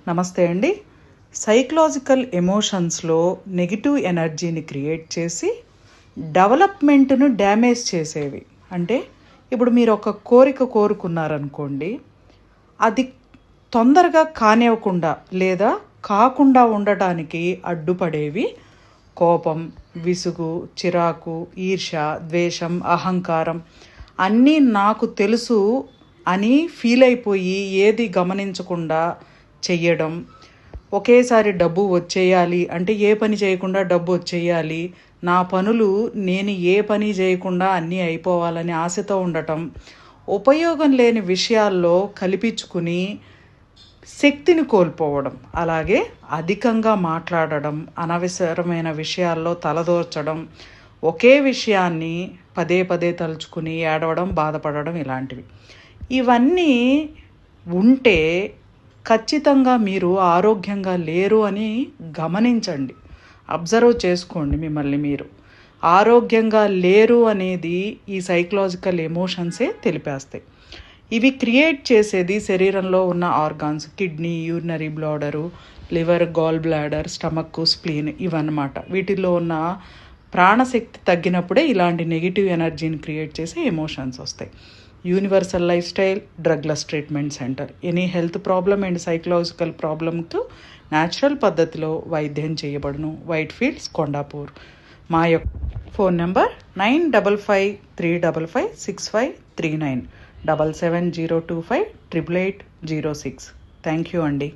నమస్తే అండి. Psychological ఎమోషన్స్లో negative ఎనర్జీని క్రియేట్ చేసి డెవలప్మెంట్ను డ్యామేజ్ చేసేవి. అంటే ఇప్పుడు మీరు ఒక కోరిక కోరుకున్నారనుకోండి, అది తొందరగా కానివ్వకుండా లేదా కాకుండా ఉండటానికి అడ్డుపడేవి కోపం, విసుగు, చిరాకు, ఈర్ష్య, ద్వేషం, అహంకారం అన్నీ నాకు తెలుసు అని ఫీల్ అయిపోయి ఏది గమనించకుండా చెయ్యడం, ఒకేసారి డబ్బు వచ్చేయాలి అంటే ఏ పని చేయకుండా డబ్బు వచ్చేయాలి, నా పనులు నేను ఏ పని చేయకుండా అన్నీ అయిపోవాలని ఆశతో ఉండటం, ఉపయోగం లేని విషయాల్లో కల్పించుకుని శక్తిని కోల్పోవడం, అలాగే అధికంగా మాట్లాడడం, అనవసరమైన విషయాల్లో తలదూర్చడం, ఒకే విషయాన్ని పదే పదే తలుచుకుని ఏడవడం, బాధపడడం ఇలాంటివి. ఇవన్నీ ఉంటే ఖచ్చితంగా మీరు ఆరోగ్యంగా లేరు అని గమనించండి. అబ్జర్వ్ చేసుకోండి మిమ్మల్ని మీరు. ఆరోగ్యంగా లేరు అనేది ఈ సైకలాజికల్ ఎమోషన్సే తెలిపేస్తాయి. ఇవి క్రియేట్ చేసేది శరీరంలో ఉన్న organs, kidney, urinary bladder, liver, gall bladder, stomach, spleen ఇవన్నమాట. వీటిల్లో ఉన్న ప్రాణశక్తి తగ్గినప్పుడే ఇలాంటి నెగిటివ్ ఎనర్జీని క్రియేట్ చేసే ఎమోషన్స్ వస్తాయి. Universal life style drugless treatment centre any health problem and psychological ప్రాబ్లమ్కు న్యాచురల్ పద్ధతిలో వైద్యం చేయబడును. White fields, Kondapur. మా యొక్క ఫోన్ నెంబర్ 9553556539 7702588806. థ్యాంక్ యూ అండి.